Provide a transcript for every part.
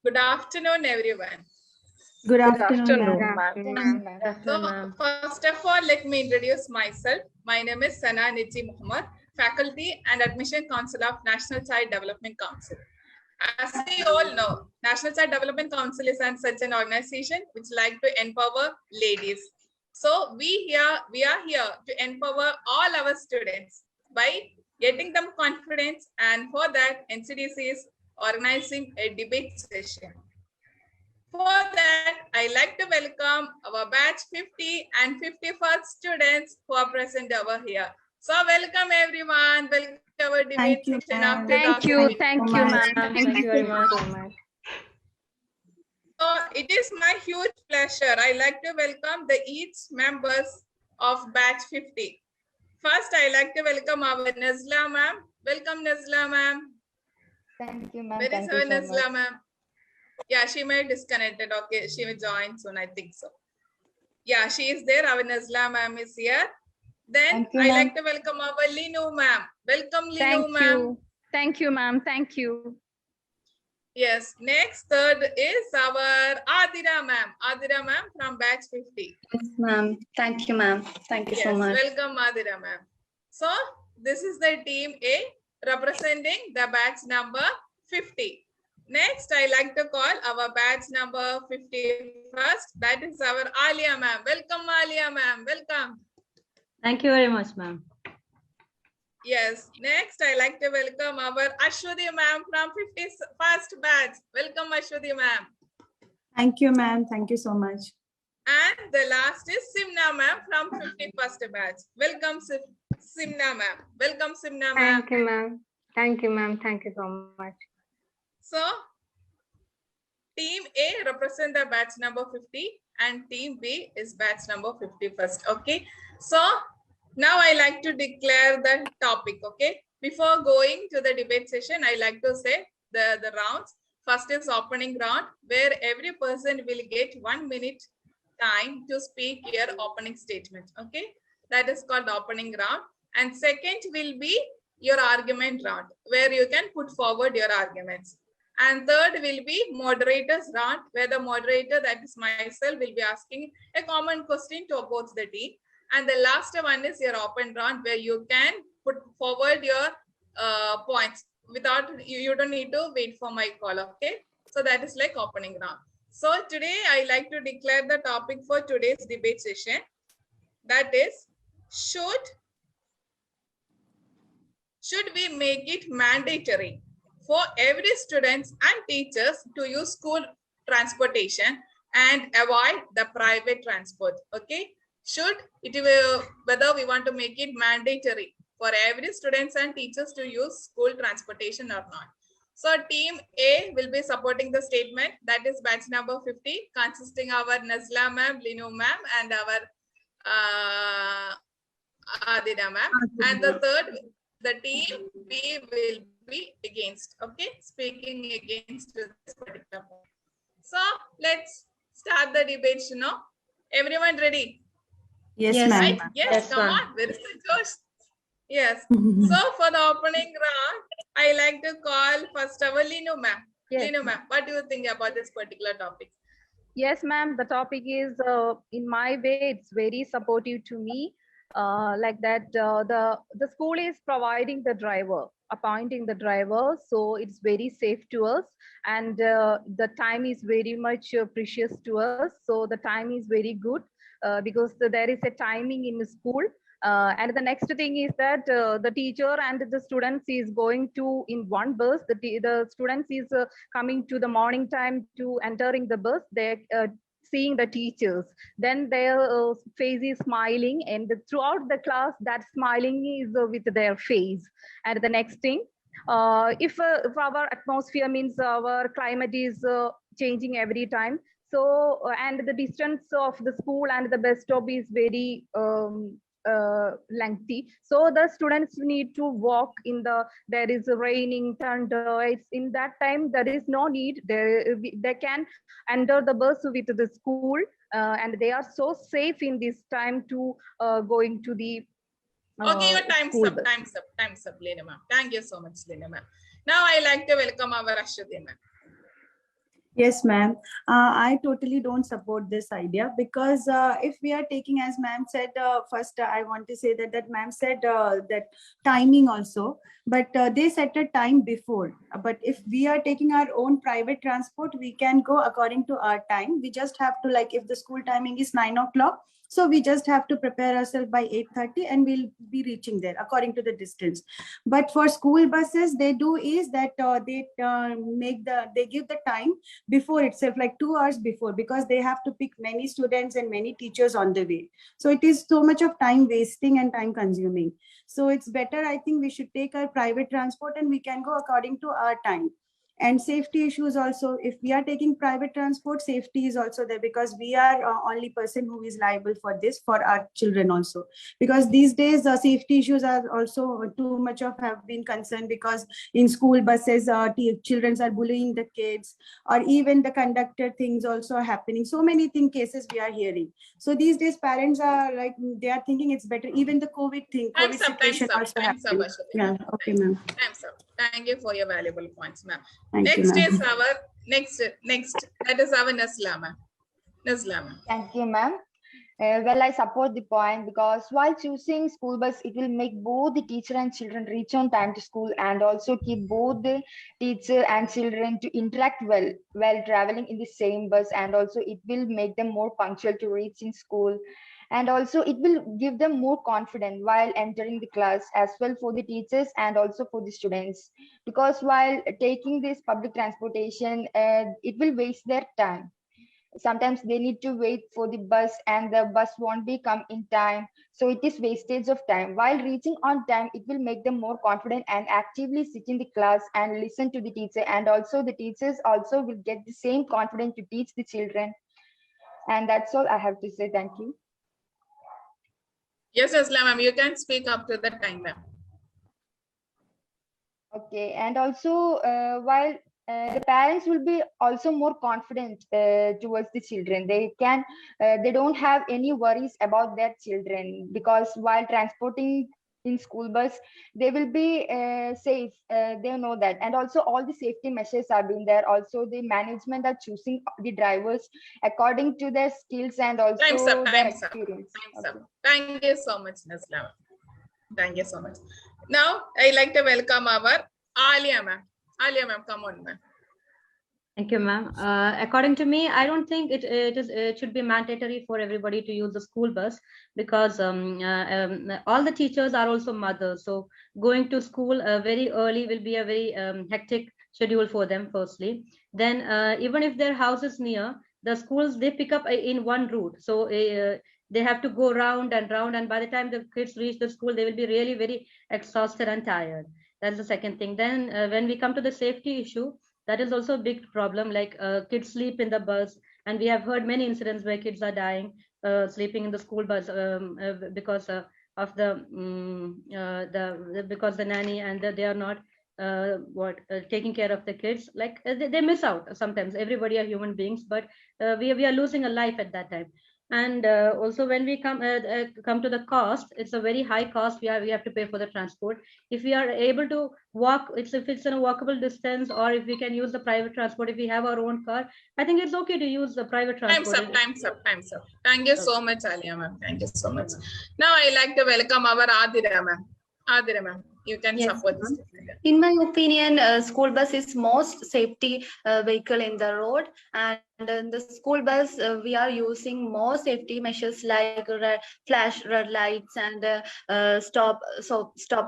Good afternoon, everyone. Good afternoon, ma'am. So, first of all, let me introduce myself. My name is Sana Niji Muhammad, Faculty and Admission Council of National Child Development Council. As we all know, National Child Development Council is such an organization which like to empower ladies. So we are here to empower all our students by getting them confidence, and for that NCDC is organizing a debate session. For that, I like to welcome our batch 50 and 51st students who are present over here. So welcome everyone. Welcome to our debate session after Thank you, ma'am. Thank you very much. So it is my huge pleasure. I like to welcome the each members of batch 50. First, I like to welcome our Nazla ma'am. Welcome Nazla ma'am. Thank you, ma'am. Where is our Nazla ma'am? Yeah, she may disconnected. Okay, she will join soon, I think so. Yeah, she is there. Our Nazla ma'am is here. Then I like to welcome our Linu ma'am. Welcome Linu ma'am. Thank you, ma'am. Thank you. Yes, next third is our Adira ma'am. Adira ma'am from batch 50. Yes, ma'am. Thank you, ma'am. Thank you so much. Welcome Adira ma'am. So this is the team A representing the batch number 50. Next, I like to call our batch number 51st. That is our Alia ma'am. Welcome Alia ma'am. Welcome. Thank you very much, ma'am. Yes. Next, I like to welcome our Ashwati ma'am from 51st batch. Welcome Ashwati ma'am. Thank you, ma'am. Thank you so much. And the last is Simna ma'am from 51st batch. Welcome Simna ma'am. Welcome Simna ma'am. Thank you, ma'am. Thank you, ma'am. Thank you so much. So, team A represent the batch number 50 and team B is batch number 51st. Okay. So, now I like to declare the topic. Okay. Before going to the debate session, I like to say the rounds. First is opening round, where every person will get 1 minute time to speak your opening statement. Okay. That is called opening round. And second will be your argument round, where you can put forward your arguments. And third will be moderator's round, where the moderator, that is myself, will be asking a common question to both the team. And the last one is your open round, where you can put forward your points without, you don't need to wait for my call. Okay. So that is like opening round. So today I like to declare the topic for today's debate session. That is, should we make it mandatory for every students and teachers to use school transportation and avoid the private transport? Okay. Should it whether we want to make it mandatory for every students and teachers to use school transportation or not? So team A will be supporting the statement, that is batch number 50, consisting of our Nazla ma'am, Linu ma'am, and our Adina ma'am. And the third, the team B will be against. Okay, speaking against this particular point. So let's start the debate. Everyone ready? Yes, ma'am. Right? Yes, come on. Where is the Josh? Yes. So for the opening round, I like to call first our Linu ma'am. Yes. Linu ma'am, what do you think about this particular topic? Yes, ma'am. The topic is, in my way, it's very supportive to me. Like that, the school is providing the driver, appointing the driver, so it's very safe to us, and the time is very much precious to us. So the time is very good because there is a timing in the school. And the next thing is that the teacher and the students is going to in one bus. The students is coming to the morning time to entering the bus. They seeing the teachers, then their face is smiling, and throughout the class that smiling is with their face. And the next thing, if our atmosphere means our climate is changing every time, so and the distance of the school and the bus stop is very lengthy, so the students need to walk in there is raining, thunder, it's in that time there is no need, they can enter the bus with the school, and they are so safe in this time to going to the okay, your time's up, Lena ma'am. Thank you so much, Lena ma'am. Now I like to welcome our Ashwati ma'am. Yes, ma'am. I totally don't support this idea because if we are taking, as ma'am said, first I want to say that ma'am said that timing also, but they set a time before. But if we are taking our own private transport, we can go according to our time. We just have to, like, if the school timing is 9 o'clock, so we just have to prepare ourselves by 8:30 and we'll be reaching there according to the distance. But for school buses, they do is that they give the time before itself, like 2 hours before, because they have to pick many students and many teachers on the way. So it is so much of time wasting and time consuming. So it's better, I think we should take our private transport and we can go according to our time. And safety issues also, if we are taking private transport, safety is also there, because we are only person who is liable for this, for our children also. Because these days the safety issues are also too much of have been concerned, because in school buses children are bullying the kids, or even the conductor things also are happening. So many cases we are hearing. So these days parents are like, they are thinking it's better. Even the COVID thing, COVID situation also happening. Yeah, okay, ma'am. Thank you for your valuable points, ma'am. Thank you, Next ma'am. is our next. That is our Nazla, ma'am. Nazla, ma'am. Thank you, ma'am. Well, I support the point, because while choosing school bus, it will make both the teacher and children reach on time to school, and also keep both the teacher and children to interact well while traveling in the same bus, and also it will make them more punctual to reach in school, and also it will give them more confidence while entering the class, as well for the teachers and also for the students, because while taking this public transportation, it will waste their time. Sometimes they need to wait for the bus and the bus won't be come in time, so it is wastage of time. While reaching on time, it will make them more confident and actively sit in the class and listen to the teacher, and also the teachers also will get the same confidence to teach the children. And that's all I have to say. Thank you. Yes, Aslam, ma'am, you can speak up to the time, ma'am. Okay, and also while the parents will be also more confident towards the children, they don't have any worries about their children, because while transporting in school bus, they will be safe. They know that, and also all the safety measures are being there. Also, the management are choosing the drivers according to their skills and also their experience. Thank you so much, Nazla. Thank you so much. Now, I like to welcome our Alia, ma'am. Alia, ma'am, come on, ma'am. Thank you, ma'am. According to me, I don't think it should be mandatory for everybody to use the school bus, because all the teachers are also mothers. So going to school very early will be a very hectic schedule for them, firstly. Then even if their house is near, the schools, they pick up in one route. So they have to go round and round. And by the time the kids reach the school, they will be really very exhausted and tired. That's the second thing. Then when we come to the safety issue, that is also a big problem. Like kids sleep in the bus, and we have heard many incidents where kids are dying sleeping in the school bus because of because the nanny and they are not taking care of the kids. Like they miss out sometimes. Everybody are human beings, but we are losing a life at that time. And also when we come to the cost, it's a very high cost we have to pay for the transport. If we are able to walk, if it's in a walkable distance, or if we can use the private transport, if we have our own car, I think it's okay to use the private transport. Time's up. Thank you so much, Alia, ma'am. Thank you so much. Now I like to welcome our Adira, ma'am. Adira, ma'am, you can support this. In my opinion, school bus is most safety vehicle in the road, and in the school bus we are using more safety measures like flash red lights and stop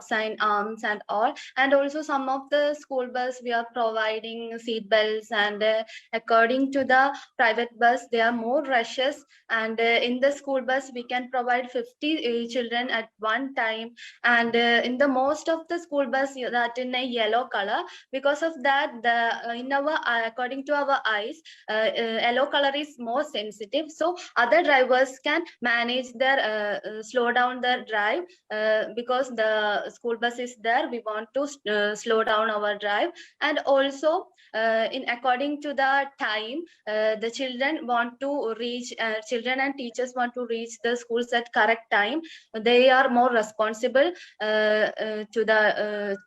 sign arms and all. And also some of the school bus we are providing seat belts, and according to the private bus there are more rushes, and in the school bus we can provide 50 children at one time. And in the most of the school bus that in a yellow color, because of that the in our according to our eyes yellow color is more sensitive, so other drivers can manage their slow down their drive, because the school bus is there, we want to slow down our drive. And also in according to the time, the children want to reach children and teachers want to reach the schools at correct time. They are more responsible to the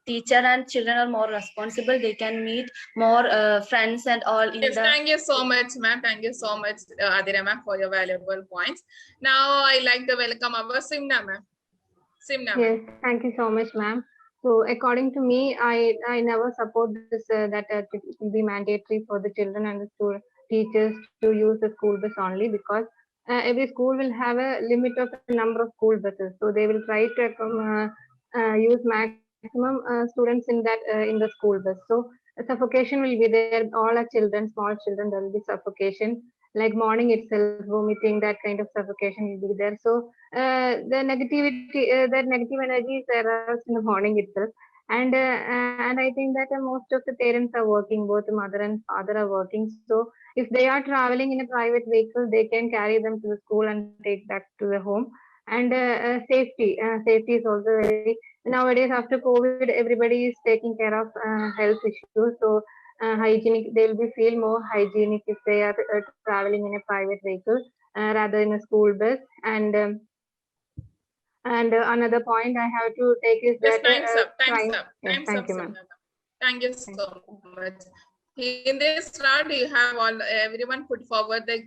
teacher, and children are more responsible. They can meet more friends and all in Yes, the. thank you so much, ma'am. Thank you so much, Adira ma'am, for your valuable points. Now I like to welcome our Simna ma'am. Simna ma'am. Yes, thank you so much, ma'am. So according to me, I never support this that it will be mandatory for the children and the teachers to use the school bus only, because every school will have a limit of a number of school buses. So they will try to use maximum students in the school bus. So suffocation will be there. All our children, small children, there will be suffocation. Like morning itself, vomiting, that kind of suffocation will be there. So the negativity, that negative energy is aroused in the morning itself. And I think that most of the parents are working, both the mother and father are working. So if they are traveling in a private vehicle, they can carry them to the school and take back to the home. And safety is also very, nowadays after COVID, everybody is taking care of health issues. So hygienic, they will be feel more hygienic if they are traveling in a private vehicle rather in a school bus. And another point I have to take is Yes, that time's up. Time's crime. up. Yeah, Time's thank up, you, ma'am. Simna ma'am. Thank you so much. In this round, you have everyone put forward the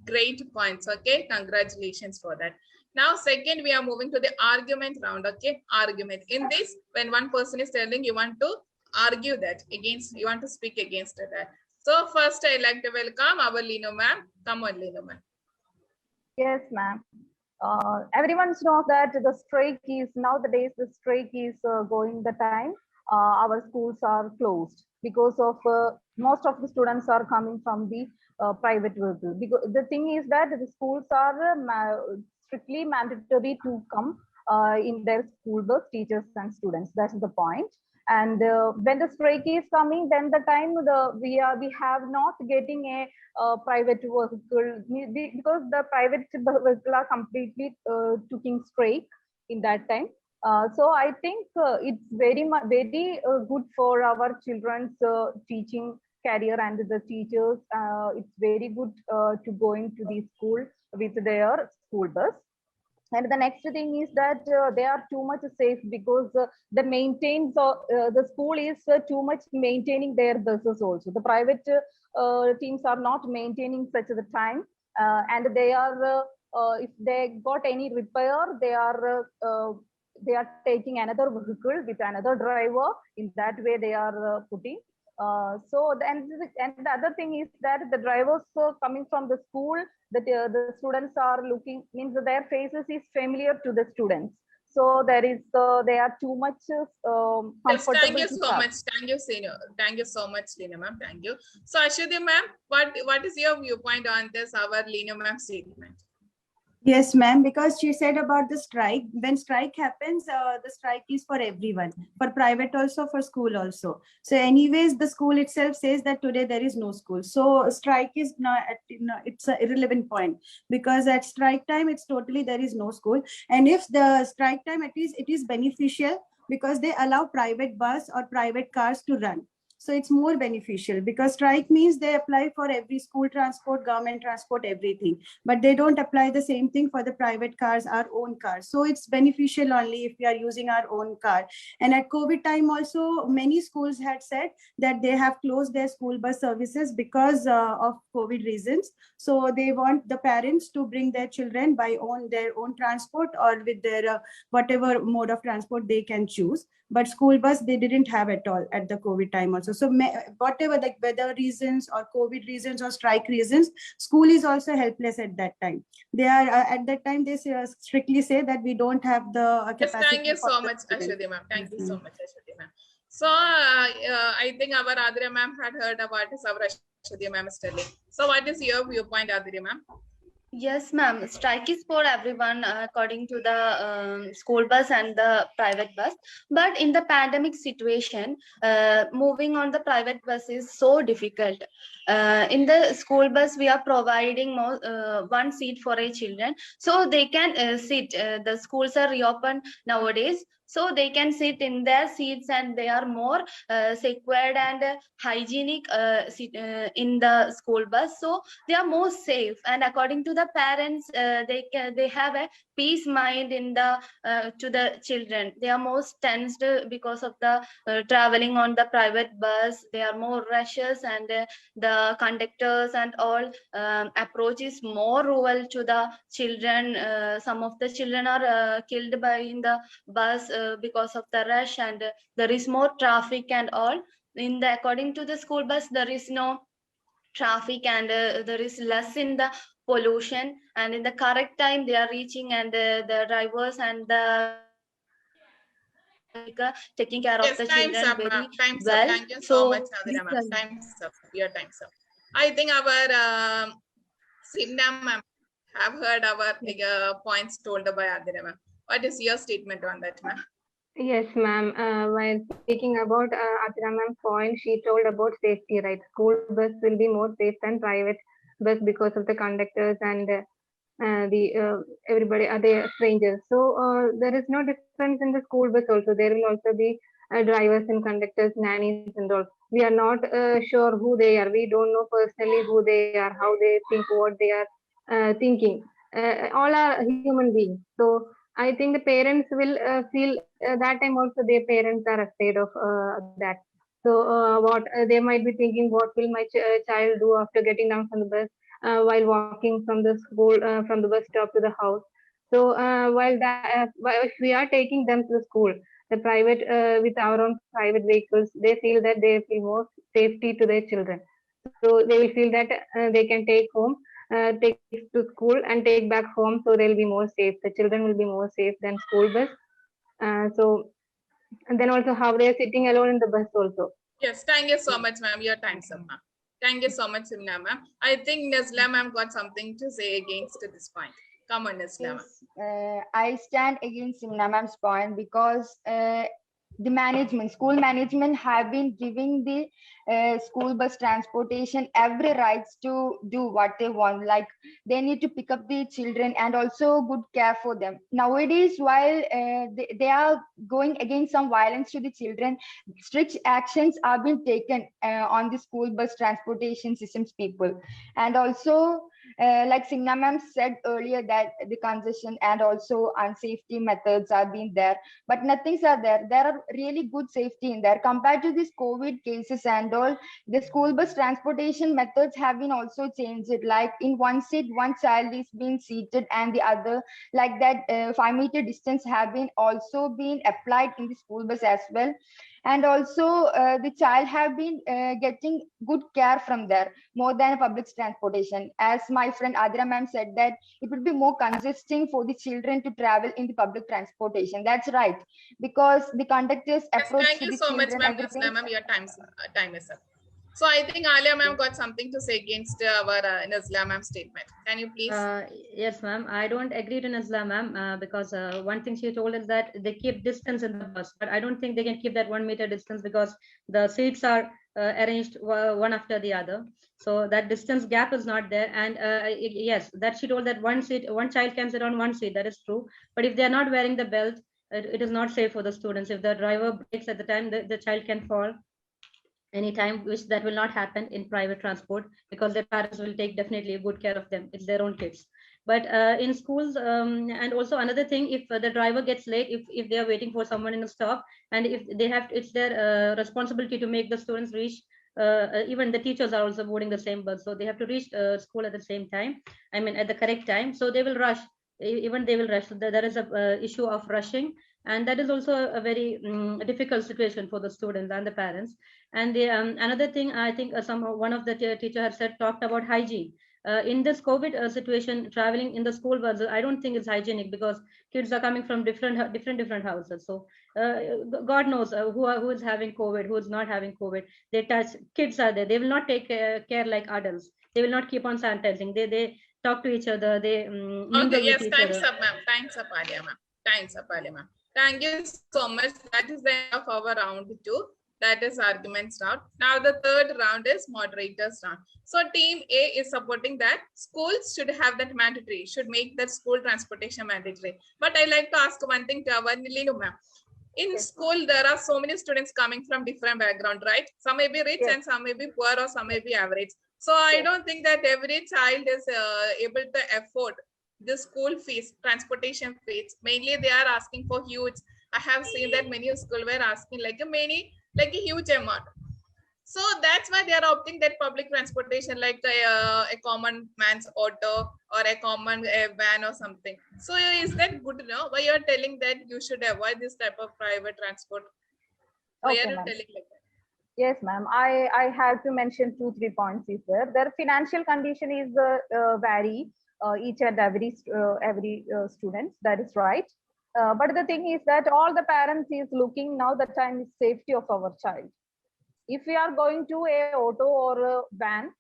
great points. Okay, congratulations for that. Now, second, we are moving to the argument round. Okay, argument. In this, when one person is telling, you want to argue that against, you want to speak against that. So first, I like to welcome our Lino ma'am. Come on, Lino ma'am. Yes, ma'am. Everyone knows that the strike is nowadays the strike is going the time. Our schools are closed because of most of the students are coming from the private vehicle. Because the thing is that the schools are strictly mandatory to come in their school bus, teachers and students. That's the point. And when the strike is coming, then the time we have not getting a private vehicle because the private vehicle are completely taking strike in that time. So I think it's very good for our children's teaching career and the teachers. It's very good to go into the school with their school bus. And the next thing is that they are too much safe because the school is too much maintaining their buses also. The private teams are not maintaining such a time, and they are if they got any repair, they are taking another vehicle with another driver. In that way, they are putting. So and the other thing is that the drivers coming from the school, that the students are looking, means their faces is familiar to the students. So there is they are too much comfortable. Yes, thank you so much. Thank you, Senior. Thank you so much, Lina ma'am. Thank you. So Ashwati ma'am, what is your viewpoint on this, our Lina ma'am statement? Yes, ma'am, because she said about the strike. When strike happens, the strike is for everyone, for private also, for school also. So anyways, the school itself says that today there is no school. So strike is not, it's an irrelevant point, because at strike time, it's totally, there is no school. And if the strike time, it is beneficial because they allow private bus or private cars to run. So it's more beneficial, because strike means they apply for every school transport, government transport, everything. But they don't apply the same thing for the private cars, our own cars. So it's beneficial only if we are using our own car. And at COVID time also, many schools had said that they have closed their school bus services because of COVID reasons. So they want the parents to bring their children by their own transport or with their whatever mode of transport they can choose. But school bus, they didn't have at all at the COVID time also. So whatever, like weather reasons or COVID reasons or strike reasons, school is also helpless at that time. They are at that time, they strictly say that we don't have the capacity. Yes, thank you so much, Ashwati ma'am. Thank you so much, Ashwati ma'am. So I think our Adria ma'am had heard about this, our Ashwati ma'am is telling. So what is your viewpoint, Adria ma'am? Yes, ma'am. Strike is for everyone according to the school bus and the private bus. But in the pandemic situation, moving on the private bus is so difficult. In the school bus, we are providing one seat for a children, so they can sit. The schools are reopened nowadays, so they can sit in their seats and they are more secured and hygienic in the school bus, so they are more safe. And according to the parents, they have a peace mind in the to the children. They are most tensed because of the traveling on the private bus. They are more rushes, and the conductors and all approach is more cruel to the children. Some of the children are killed by in the bus because of the rush, and there is more traffic and all. In the according to the school bus, there is no traffic, and there is less in the pollution, and in the correct time they are reaching, and the drivers and the taking care of Yes, the time's children up, very ma'am. Time's up. well. Thank you so So much, Adira, ma'am. Time's up. Your time's up. I think our Simna ma'am have heard our points told by Adira, ma'am. What is your statement on that, ma'am? Yes, ma'am. While speaking about Athira ma'am's point, she told about safety, right? School bus will be more safe than private bus because of the conductors and the everybody are they strangers. So there is no difference in the school bus also. There will also be drivers and conductors, nannies and all. We are not sure who they are. We don't know personally who they are, how they think, what they are thinking. All are human beings. So I think the parents will feel that time also their parents are afraid of that. So what they might be thinking, what will my child do after getting down from the bus while walking from the school from the bus stop to the house. So if we are taking them to the school, the private with our own private vehicles, they feel that they feel more safety to their children. So they will feel that they can take home, take to school and take back home, so they'll be more safe. The children will be more safe than school bus. So and then also how they are sitting alone in the bus also. Yes, thank you so much, ma'am. Your time's up, ma'am. Thank you so much, Simna, ma'am. I think Nazla, ma'am, got something to say against this point. Come on, Nazla, ma'am. Yes, I stand against Simna ma'am's point because the management, school management have been giving the school bus transportation every rights to do what they want. Like they need to pick up the children and also good care for them. Nowadays, while they are going against some violence to the children, strict actions are being taken on the school bus transportation systems people. And also like Singna ma'am said earlier that the concession and also unsafety methods are being there, but nothing's are there. There are really good safety in there compared to these COVID cases and all. The school bus transportation methods have been also changed. Like in one seat, one child is being seated and the other, like that 5 meter distance have been also been applied in the school bus as well. And also the child have been getting good care from there more than public transportation. As my friend Adira ma'am said that it would be more congesting for the children to travel in the public transportation. That's right, because the conductors Yes, approach thank to you the so much, children, ma'am. everything. Nazla, ma'am. Your time is up. So I think Alia ma'am got something to say against our Nazla ma'am statement. Can you please? Yes, ma'am. I don't agree to Nazla, ma'am, because one thing she told is that they keep distance in the bus, but I don't think they can keep that 1 meter distance because the seats are arranged one after the other. So that distance gap is not there. And yes, that she told that one child can sit on one seat. That is true. But if they are not wearing the belt, it is not safe for the students. If the driver breaks at the time, the child can fall anytime, which that will not happen in private transport because their parents will take definitely good care of them. It's their own kids. But in schools, and also another thing, if the driver gets late, if they are waiting for someone in a stop, and if they have, it's their responsibility to make the students reach. Even the teachers are also boarding the same bus, so they have to reach school at the same time. I mean, at the correct time. So they will rush. Even they will rush. So there is a issue of rushing, and that is also a very difficult situation for the students and the parents. And the another thing, I think one of the teacher has said, talked about hygiene. In this COVID situation, traveling in the school bus, I don't think it's hygienic because kids are coming from different houses. So God knows who is having COVID, who is not having COVID. They touch, kids are there. They will not take care like adults. They will not keep on sanitizing. They talk to each other. They mingle Okay, with yes, each time's other. up, ma'am. Time's up, Alia ma'am. Time's up, Alia ma'am. Thank you so much. That is the end of our round 2. That is arguments round. Now the third round is moderators round. So team A is supporting that schools should have that mandatory, should make that school transportation mandatory. But I like to ask one thing to our Nilinu ma'am. in Yes. school, there are so many students coming from different background, right? Some may be rich Yes. and some may be poor or some may be average. So I Yes. don't think that every child is able to afford the school fees, transportation fees. Mainly they are asking for huge. I have seen that many schools were asking like a huge amount. So that's why they are opting that public transportation, like a common man's auto or a common van or something. So is that good to know? Why you are telling that you should avoid this type of private transport? Why Okay, are you ma'am. telling like that? Yes, ma'am. I have to mention 2-3 points is there. Their financial condition is vary each and every student. That is right. But the thing is that all the parents is looking now the time is safety of our child. If we are going to a auto or a van,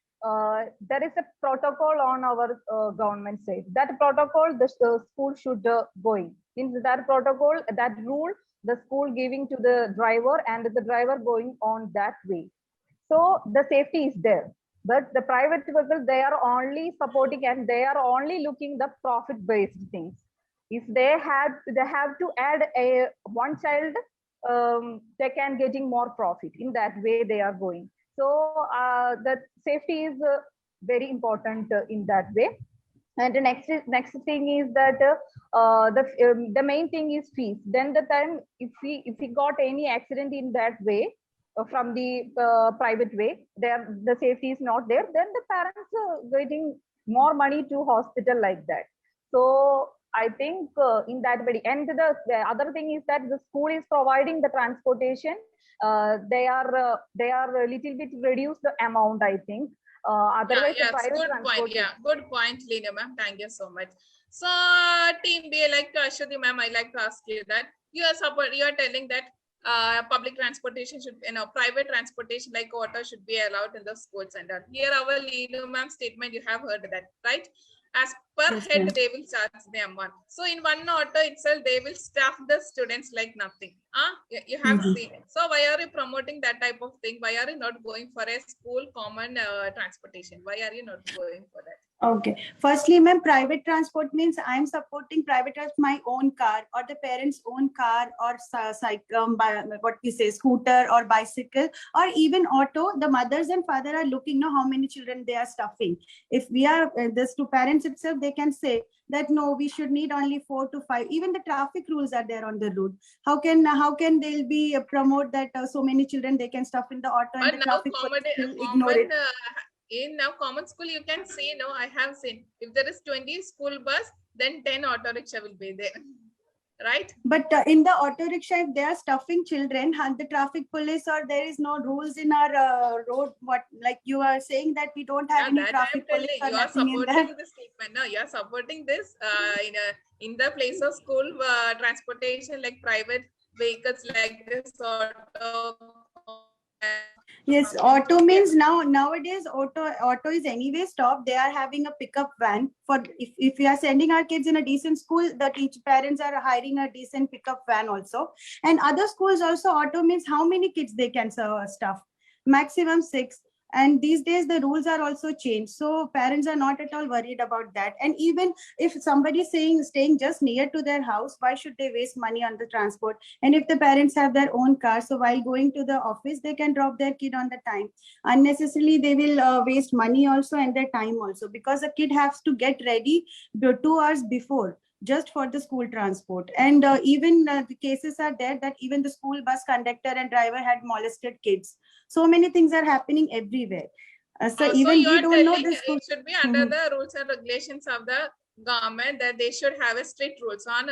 there is a protocol on our government side. That protocol the school should go in. In that protocol, that rule, the school giving to the driver and the driver going on that way. So the safety is there. But the private people, they are only supporting and they are only looking the profit based things. If they have to add a one child, they can getting more profit. In that way they are going. So the safety is very important in that way. And the next thing is that the main thing is fees. Then the time if we got any accident in that way from the private way, there the safety is not there. Then the parents are getting more money to hospital like that. So I think in that way. And the other thing is that the school is providing the transportation. They are a little bit reduce the amount, I think. Otherwise, the Yes, private good transport. point. Yeah, good point, Lina ma'am. Thank you so much. So, team B, I like to Ashwati ma'am, I like to ask you that you are telling that public transportation should, private transportation like auto should be allowed in the schools and all. Here, our Lina ma'am statement, you have heard that, right? As per Yes, head, ma'am. they will charge the amount. So, in one auto itself, they will staff the students like nothing. You have seen it. So, why are you promoting that type of thing? Why are you not going for a school common transportation? Why are you not going for that? Okay. Firstly, ma'am, private transport means I'm supporting private as my own car or the parents' own car or cycle, what we say, scooter or bicycle or even auto. The mothers and father are looking now how many children they are stuffing. If we are this to parents itself, they can say that no, we should need only 4 to 5. Even the traffic rules are there on the road. How can they'll be promote that so many children they can stuff in the auto and But the now traffic police will ignore it. In now common school, you can see, no, I have seen if there is 20 school bus, then 10 auto rickshaw will be there, right? But in the auto rickshaw, if they are stuffing children, and the traffic police or there is no rules in our road, what like you are saying that we don't have any That traffic I'm police telling or you are nothing in there. supporting this statement. No, you are supporting this in the place of school transportation like private vehicles like this auto. Yes, auto means nowadays auto is anyway stopped. They are having a pickup van for if we are sending our kids in a decent school, the parents are hiring a decent pickup van also. And other schools also auto means how many kids they can serve stuff, maximum 6. And these days the rules are also changed, so parents are not at all worried about that. And even if somebody is saying staying just near to their house, why should they waste money on the transport? And if the parents have their own car, so while going to the office, they can drop their kid on the time. Unnecessarily, they will waste money also and their time also, because a kid has to get ready 2 hours before just for the school transport. And even the cases are there that even the school bus conductor and driver had molested kids. So many things are happening everywhere. So even you we are don't know telling the school. it should be under the rules and regulations of the government, that they should have a strict rules on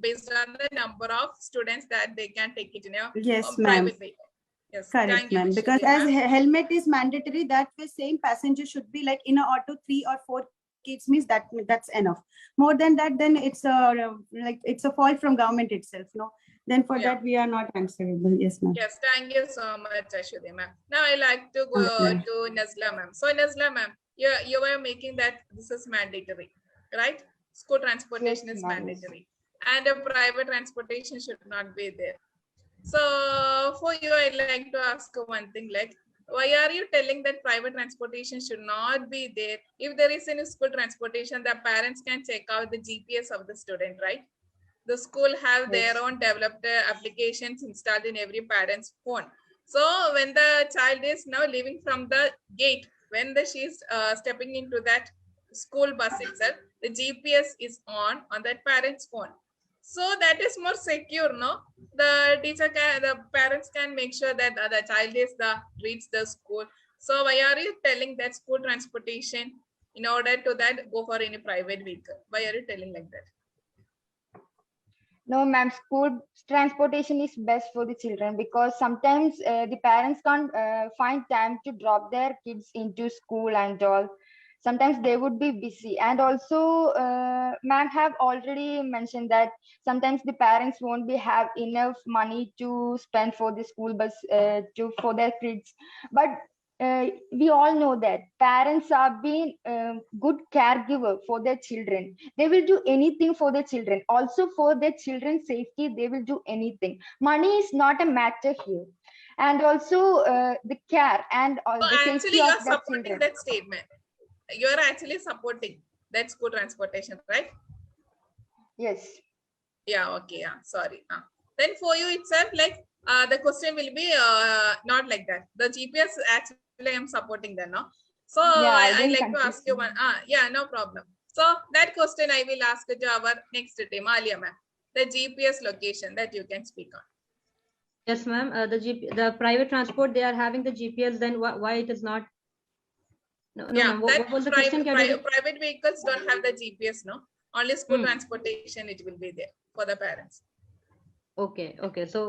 based on the number of students that they can take it in a Yes, ma'am. private vehicle. Yes, Correct, thank you, ma'am. Because Ashwini, as ma'am. helmet is mandatory, that way same passenger should be like in a auto 3 or 4 kids means that's enough. More than that, then it's a fault from government itself. No, then for that we are not answerable. Yes, ma'am. Yes, thank you so much, Ashwini, ma'am. Now I like to go to Nazla, ma'am. So Nazla, ma'am, you were making that this is mandatory, right? School transportation is mandatory, and a private transportation should not be there. So for you, I like to ask one thing, like, why are you telling that private transportation should not be there? If there is any school transportation, the parents can check out the GPS of the student, right? The school have their Yes. own developed applications installed in every parent's phone. So when the child is now leaving from the gate, when she is stepping into that school bus itself, the GPS is on that parent's phone. So that is more secure, no? The parents can make sure that the child is reach the school. So why are you telling that school transportation in order to that go for any private vehicle? Why are you telling like that? No, ma'am, school transportation is best for the children because sometimes the parents can't find time to drop their kids into school and all. Sometimes they would be busy. And also, ma'am have already mentioned that sometimes the parents won't be have enough money to spend for the school bus for their kids. But we all know that parents are being good caregiver for their children. They will do anything for their children. Also for their children's safety, they will do anything. Money is not a matter here. And also the care and So the actually, safety you of are their supporting children. that statement. You are actually supporting that school transportation, right? Yes. Yeah. Okay. Yeah. Sorry. Then for you itself, like the question will be not like that. The GPS actually I am supporting that now. So Yeah, I I didn't like to confuse ask you you. one. Yeah. No problem. So that question I will ask to our next team, Alia ma'am. The GPS location that you can speak on. Yes, ma'am. The private transport, they are having the GPS. Then why it is not? No, no, Yeah, ma'am. that What was the question? Can you private vehicles don't have the GPS, no? Only school Hmm. transportation it will be there for the parents. Okay, okay. So,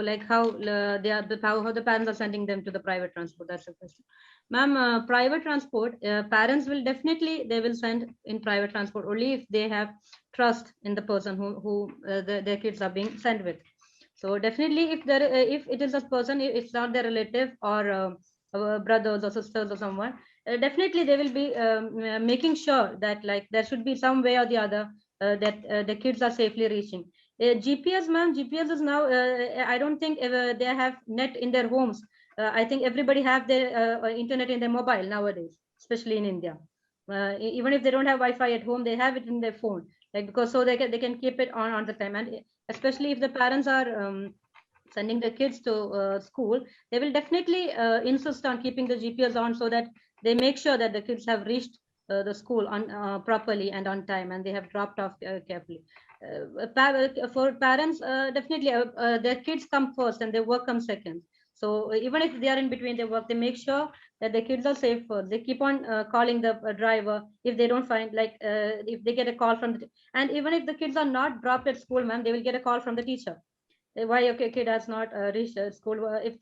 like how they are how the parents are sending them to the private transport? That's the question, ma'am. Private transport, parents will definitely they will send in private transport only if they have trust in the person who their kids are being sent with. So definitely, if it is a person, if it's not their relative or brothers or sisters or someone, definitely they will be making sure that like there should be some way or the other that the kids are safely reaching. GPS, ma'am, GPS is now, I don't think they have net in their homes. I think everybody have their internet in their mobile nowadays, especially in India. Even if they don't have Wi-Fi at home, they have it in their phone, like because so they can keep it on the time. And especially if the parents are sending their kids to school, they will definitely insist on keeping the GPS on so that they make sure that the kids have reached the school on properly and on time, and they have dropped off carefully. For parents, definitely their kids come first and their work comes second. So even if they are in between their work, they make sure that the kids are safe first. They keep on calling the driver if they don't find, like if they get a call from and even if the kids are not dropped at school, ma'am, they will get a call from the teacher. Why your kid has not reached school? If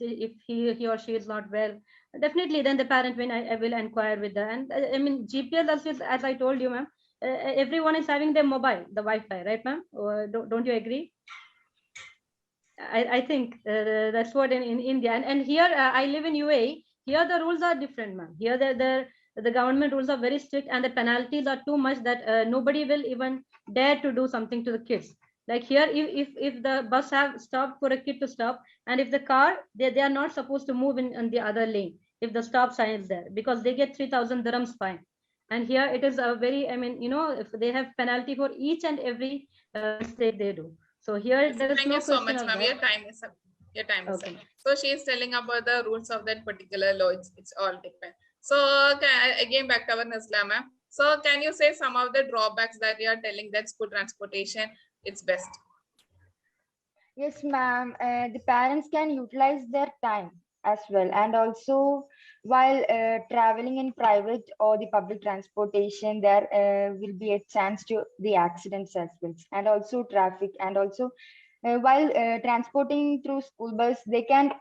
he or she is not well, definitely then the parent will inquire with that. And I mean GPS, as I told you, ma'am, everyone is having their mobile, the Wi-Fi, right, ma'am? Don't you agree? I think that's what in India, and here I live in UAE. Here the rules are different, ma'am. Here the government rules are very strict, and the penalties are too much that nobody will even dare to do something to the kids. Like here, if the bus have stopped for a kid to stop, and if the car they are not supposed to move in the other lane if the stop sign is there, because they get 3,000 dirhams fine. And here it is a very, I mean, if they have penalty for each and every mistake they do. So here Yes, there is thank no you so question much, of ma'am. that. Your time is up. Your time is up. Okay. So she is telling about the rules of that particular law. It's all different. So again back to our Nazla, ma'am. So can you say some of the drawbacks that you are telling that school transportation it's best? Yes, ma'am. The parents can utilize their time as well. And also, while traveling in private or the public transportation, there will be a chance to the accidents as well. And also traffic. And also, while transporting through school bus, they can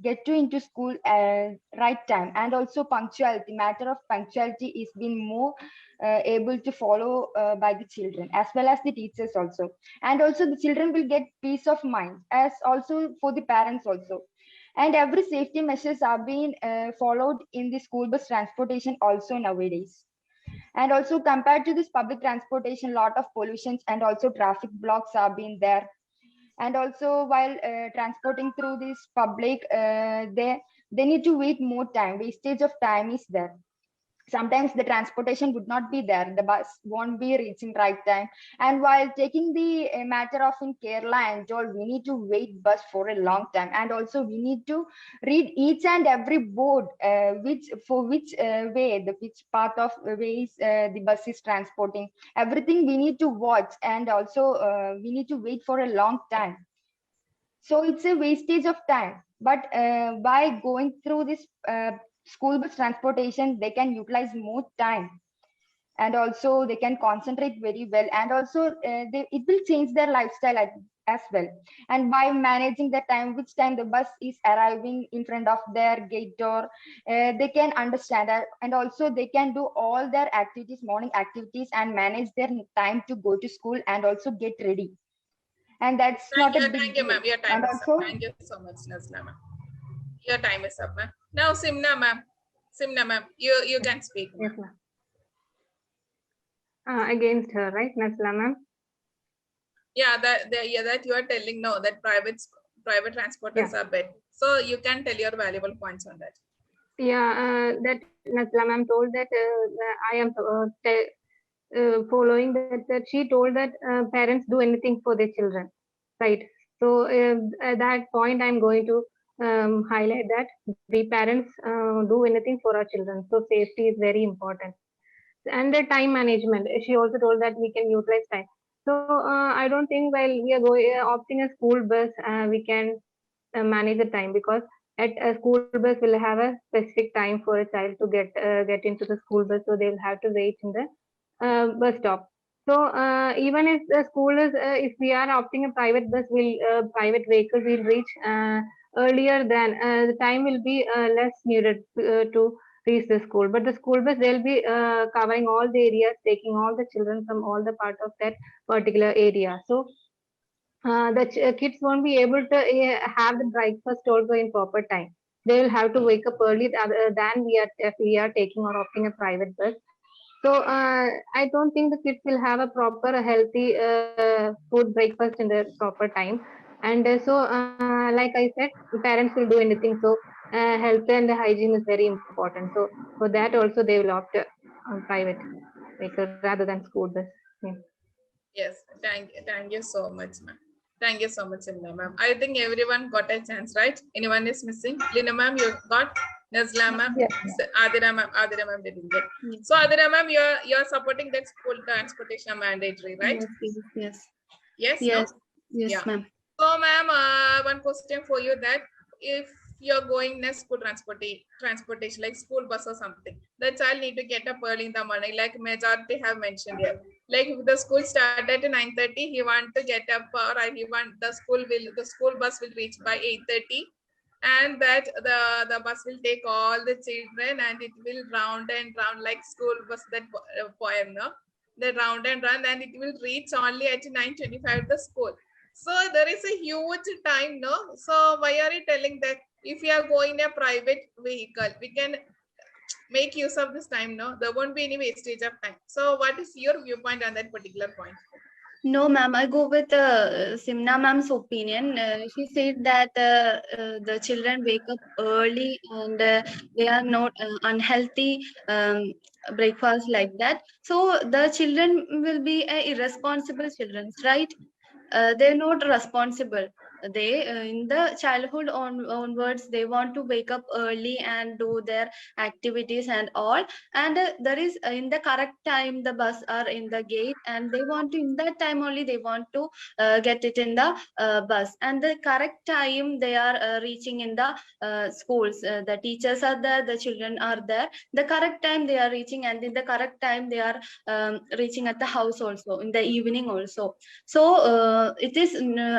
get to into school right time. And also punctuality. Matter of punctuality is being more able to follow by the children as well as the teachers also. And also the children will get peace of mind as also for the parents also. And every safety measures are being followed in the school bus transportation also nowadays. And also compared to this public transportation, lot of pollutions and also traffic blocks are being there. And also while transporting through this public, they need to wait more time, wastage of time is there. sometimes the transportation would not be there, the bus won't be reaching right time, and while taking the matter of in Kerala and all, we need to wait bus for a long time, and also we need to read each and every board which way, the which path of ways the bus is transporting, everything we need to watch, and also we need to wait for a long time. So it's a wastage of time, but by going through this school bus transportation, they can utilize more time, and also they can concentrate very well, and also it will change their lifestyle as well. And by managing the time, which time the bus is arriving in front of their gate door, they can understand that, and also they can do all their activities, morning activities, and manage their time to go to school and also get ready. And that's not a big Thank you, deal. ma'am. Your time And is also, up. Thank you so much, Nazla, ma'am. Your time is up, ma'am. Now, Simna, ma'am. Simna, ma'am, you can speak. Yes, ma'am. Against her, right, Nasla ma'am? Yeah, that you are telling now that private transporters are better. So you can tell your valuable points on that. Yeah, that Nasla ma'am told that I am following that she told that parents do anything for their children, right? So at that point, I'm going to highlight that the parents do anything for our children. So safety is very important, and the time management. She also told that we can utilize time. So I don't think while we are going opting a school bus, we can manage the time, because at a school bus will have a specific time for a child to get into the school bus, so they'll have to wait in the bus stop. So even if the school is, if we are opting a private bus, will private vehicle will reach earlier than the time will be less needed to reach the school. But the school bus, they'll be covering all the areas, taking all the children from all the part of that particular area. So the kids won't be able to have the breakfast also in proper time. They will have to wake up early than we are if we are taking or opting a private bus. So I don't think the kids will have a proper healthy food breakfast in the proper time. And like I said, parents will do anything. So health and hygiene is very important. So for that also they will opt private vehicle rather than school bus. Yeah. Yes, thank you so much, ma'am. Thank you so much, Simna, ma'am. I think everyone got a chance, right? Anyone is missing? Lina, ma'am, you got. Nazla, ma'am. Yes. Adira, ma'am didn't get. Yes. So, Adira, ma'am, you're supporting that school transportation mandatory, right? Yes. Yes. Yes. No? Yes, Yeah. ma'am. So, ma'am, one question for you, that if you're going next school transportation, like school bus or something, the child need to get up early in the morning, like majority have mentioned here. Like if the school start at 9:30, he want to get up, or he want the school bus will reach by 8:30, and that the bus will take all the children and it will round and round like school bus, that poem, no? The round and run, and it will reach only at 9:25 the school. So there is a huge time, no? So why are you telling that if you are going a private vehicle, we can make use of this time, no? There won't be any wastage of time. So what is your viewpoint on that particular point? No, ma'am, I go with Simna ma'am's opinion. She said that the children wake up early and they are not unhealthy breakfast like that. So the children will be irresponsible children, right? They're not responsible. They in the childhood onwards, they want to wake up early and do their activities and all, and there is in the correct time the bus are in the gate, and they want to, in that time only they want to get it in the bus, and the correct time they are reaching in the schools. The teachers are there, the children are there, the correct time they are reaching, and in the correct time they are reaching at the house also in the evening also. So it is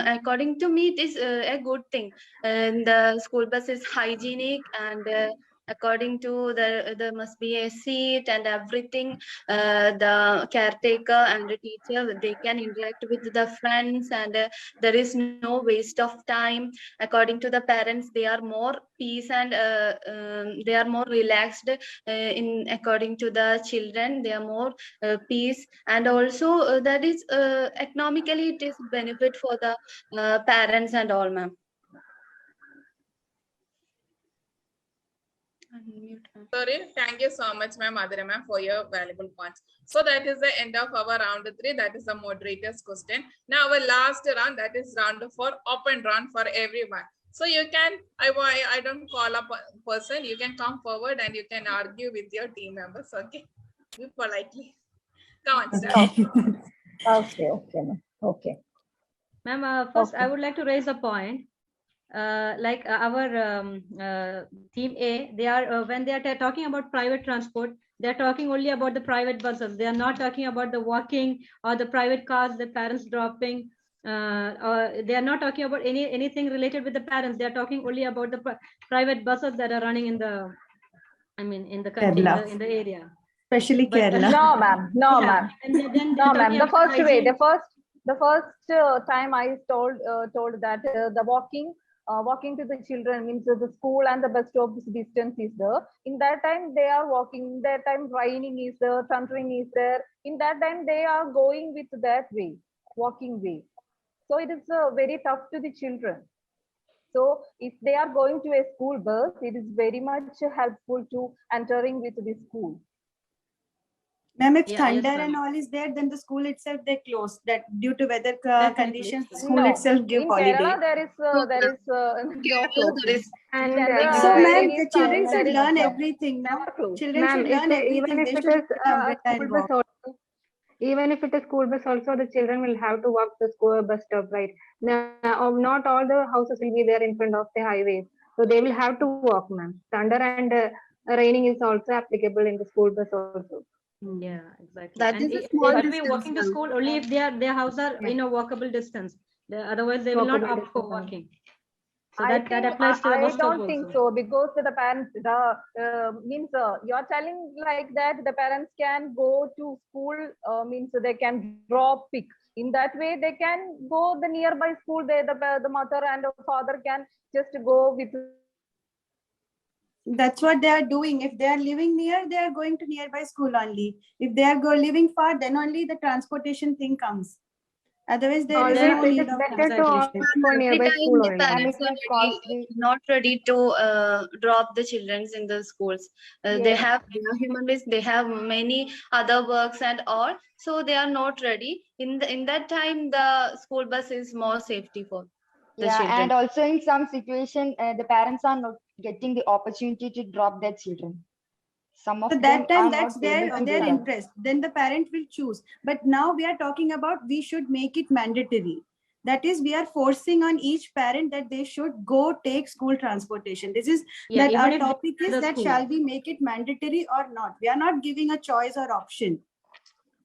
according to me, it is a good thing, and the school bus is hygienic, and according to there must be a seat and everything. The caretaker and the teacher, they can interact with the friends, and there is no waste of time. According to the parents, they are more peace, and they are more relaxed in according to the children, they are more peace, and also that is economically it is benefit for the parents and all, ma'am. Sorry, thank you so much, ma'am, Adira ma'am, for your valuable points. So that is the end of our round 3. That is the moderator's question. Now our last round, that is round 4, open round for everyone. So you can, I don't call up a person, you can come forward and you can argue with your team members, okay? Be politely. Come on, start. Okay. Okay. Ma'am, first Okay. I would like to raise a point. Like our team A, they are when they are talking about private transport, they are talking only about the private buses. They are not talking about the walking or the private cars, the parents dropping. Or they are not talking about anything related with the parents. They are talking only about the private buses that are running in the, in the country, Kerala. in the area. Especially But, Kerala. No, ma'am. No, yeah. ma'am. And then No, they're ma'am. talking The about first way, hygiene. the first time I told that the walking to the children means the school and the bus stop distance is there. In that time they are walking. In that time raining is there, thundering is there. In that time they are going with that way, walking way. So it is very tough to the children. So if they are going to a school bus, it is very much helpful to entering with the school. Ma'am, if Yeah, thunder yes, ma'am. and all is there, then the school itself they close. That due to weather Definitely. conditions, school No, itself give in holiday. Kerala there is no There closing. is If And So, raining ma'am, is the children coming, there should is learn no everything. No, never close. children should ma'am, learn everything. even if They it should is take a umbrella school and bus walk. also, even if it is school bus also, the children will have to walk the school bus stop, right? Now, not all the houses will be there in front of the highways, so they will have to walk, ma'am. Thunder and raining is also applicable in the school bus also. Yeah, exactly. that And is a they small will be distance, walking to ma'am. school only if their house are Yeah. in a walkable distance. Otherwise, they will not Walkable opt for distance. walking. So I that think applies to the I bus stop don't think also. so because the parents means you are telling like that the parents can go to school means they can drop pick. In that way they can go the nearby school. The mother and the father can just go with. That's what they are doing. If they are living near, they are going to nearby school only. If they are living far, then only the transportation thing comes. Otherwise, there is Always no it need is of better to transportation. opt for Every nearby time school the only. And parents it are is costly. not ready to drop the children in the schools. They are human beings. They have many other works and all, so they are not ready. In that time, the school bus is more safety for the Yeah, children. and also in some situation, the parents are not getting the opportunity to drop their children. Some of So them that time, are that's not able to do their that. interest. Then the parent will choose. But now we are talking about we should make it mandatory. That is, we are forcing on each parent that they should go take school transportation. This is Yeah, that even our if they topic are is the that school. shall we make it mandatory or not? We are not giving a choice or option.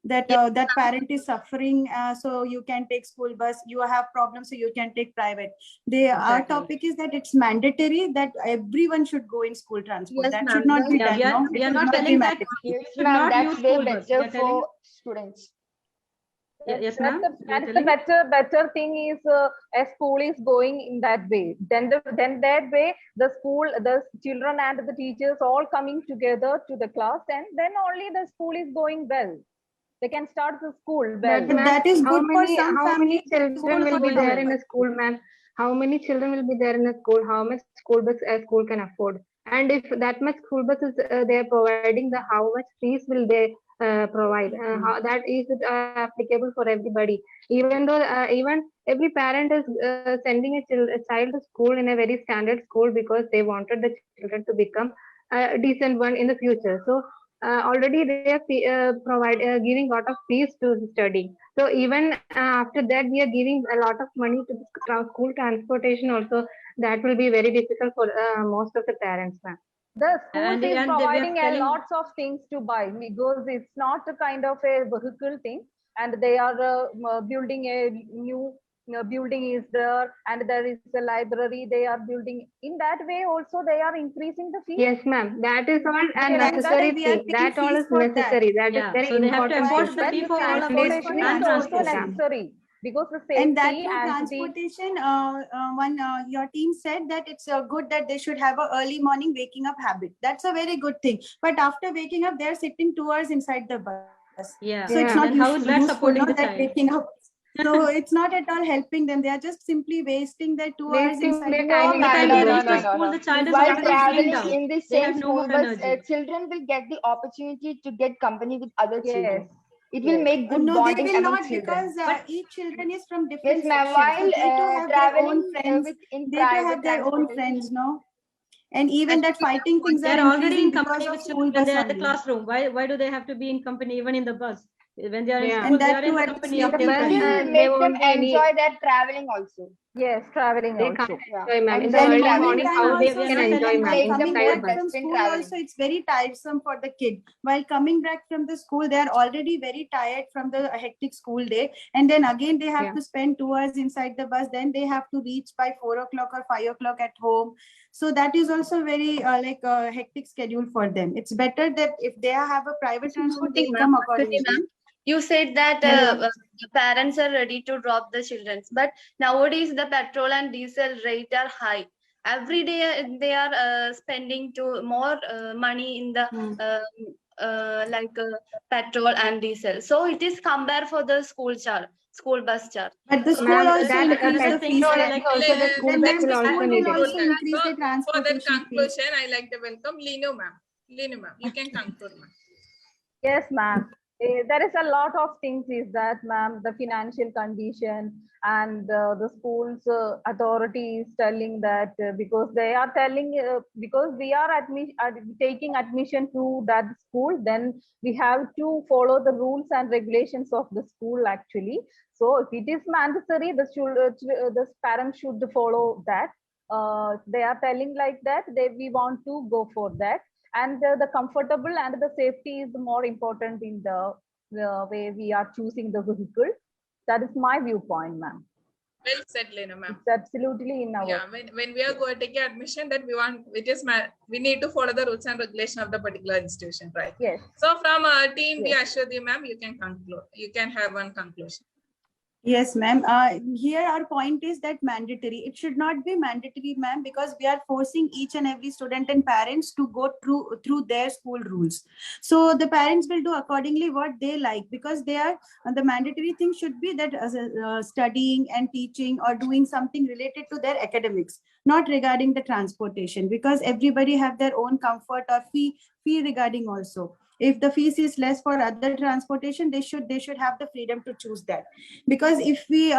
That Yeah. that parent is suffering, so you can take school bus. You have problems, so you can take private. Our Exactly. topic is that it's mandatory that everyone should go in school transport. Yes, That ma'am. should not be Yeah, done. No, we it are should not not be telling that mandatory. you Yes, should ma'am, not use that's way school bus. We better are telling. for students. Yes, ma'am. You are That's the telling. better thing is a school is going in that way. Then that way the school, the children and the teachers all coming together to the class, and then only the school is going well. They can start the school well. But ma'am, That is how good for many some families. children School will be going there well. in a school, ma'am? How many children will be there in a school? How much school bus a school can afford? And if that much school bus is they are providing, the how much fees will they provide? How that is applicable for everybody? Even though even every parent is sending a child to school in a very standard school because they wanted the children to become a decent one in the future. So already they are giving lot of fees to study. So even after that, we are giving a lot of money to the school transportation also. That will be very difficult for most of the parents, ma'am. The schools And is we are providing a telling. lots of things to buy because it's not a kind of a vehicle thing, and they are building a new building is there, and there is a library they are building. In that way, also they are increasing the fees. Yes, ma'am. That is all a That's why necessary we are thing. paying That all fees is for that. necessary. That is Yeah, very so they have to important afford thing. the But fee the for all of And this it transportation is and also transportation. necessary because the And that safety for and the transportation, your team said that it's good that they should have a early morning waking up habit. That's a very good thing. But after waking up, they're sitting 2 hours inside the bus. Yeah. So it's Yeah. not Then how is that useful, supporting no, the that child? waking up. So it's not at all helping them. They are just simply wasting their 2 hours Wasting inside their the time car. By the time No, they no, reach no, the no, school, no. the child is While already feeling traveling down. in the They have same no school more bus, energy. children will get the opportunity to get company with other Yes. children. It will Yes. make good No, they bonding will among not, children. because each children is from Yes, different ma'am. sections. So While they too have their own traveling friends. in They too private have their own friends, transportation. no? And even that fighting things They are are already increasing in because company of with school children when bus they are in the only. classroom. Why do they have to be in company even in the bus? When they are in Yeah. school, And they that are in too the at company In of the It their bus, friends. will there make them won't be any. enjoy their traveling also. Yes, traveling They can't also. Yeah, enjoy, ma'am. In the enjoy And early morning traveling. morning, time how they also, we are can not same, enjoy, telling like ma'am? while Make In the them coming more private back bus. from best in school traveling. also, it's very tiresome for the kid. While coming back from the school, they are already very tired from the hectic school day. And then again, they have Yeah. to spend 2 hours inside the bus. Then they have to reach by 4 o'clock or 5 o'clock at home. So that is also very like a hectic schedule for them. It's better that if they have a private Just one transport, thing, they ma'am. come Actually, accordingly. ma'am, you said that Yeah. the parents are ready to drop the children, but nowadays the petrol and diesel rate are high. Every day they are spending to more money in the petrol and diesel. So it is compared for the school bus charge. But the school Ma'am, also that increase I the think fees. petrol Then and like also the school then bus ma'am, will the also school need will it. also that. increase So the for that transportation fees. conclusion, I like to welcome Lino ma'am. Lino ma'am, you can conclude, ma'am. Yes, ma'am. There is a lot of things is that, ma'am, the financial condition and the school's authorities telling that because they are telling because we are taking admission to that school, then we have to follow the rules and regulations of the school actually. So if it is mandatory, the parents should follow that. They are telling like that we want to go for that, and the comfortable and the safety is more important in the way we are choosing the vehicle. That is my viewpoint, ma'am. Well said, Lino ma'am. It's absolutely in our Yeah, when we are going to take admission, that we need to follow the rules and regulation of the particular institution, right? yes. So from team B, Yes. Ashwati ma'am, you can conclude. You can have one conclusion. Yes, ma'am. Here our point is that mandatory. It should not be mandatory, ma'am, because we are forcing each and every student and parents to go through their school rules. So the parents will do accordingly what they like, because they are the mandatory thing should be that studying and teaching or doing something related to their academics, not regarding the transportation, because everybody have their own comfort or fee regarding also. If the fees is less for other transportation, they should have the freedom to choose that. Because if we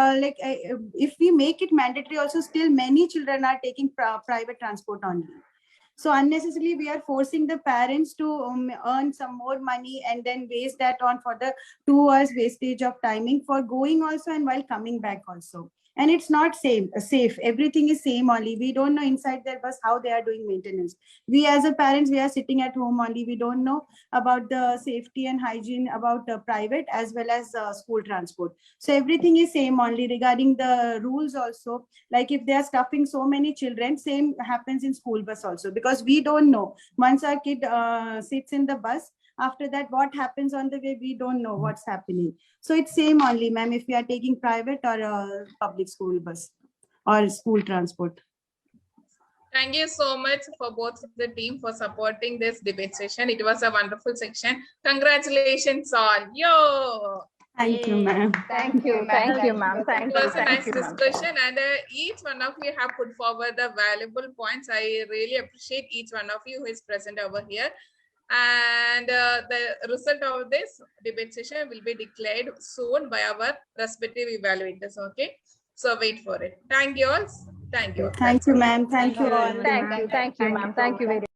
if we make it mandatory also, still many children are taking private transport only. So unnecessarily we are forcing the parents to earn some more money and then waste that on for the 2 hours wastage of timing for going also and while coming back also. And it's not safe. Everything is same only. We don't know inside their bus how they are doing maintenance. We as a parents, we are sitting at home only. We don't know about the safety and hygiene about private as well as school transport. So everything is same only regarding the rules also. Like if they are stuffing so many children, same happens in school bus also, because we don't know. Once our kid sits in the bus, after that what happens on the way, we don't know what's happening. So it's same only, ma'am, if we are taking private or public school bus or school transport. Thank you so much for both the team for supporting this debate session. It was a wonderful section. Congratulations all. Yo! Thank you, ma'am. Thank you, ma'am. Thank It was you, a nice thank you, ma'am. discussion, and each one of you have put forward the valuable points. I really appreciate each one of you who is present over here. And the result of this debate session will be declared soon by our respective evaluators. Okay, so wait for it. Thank you all. Thank you all. Thank you, ma'am. Thank you all. Thank you, ma'am. Thank you very much.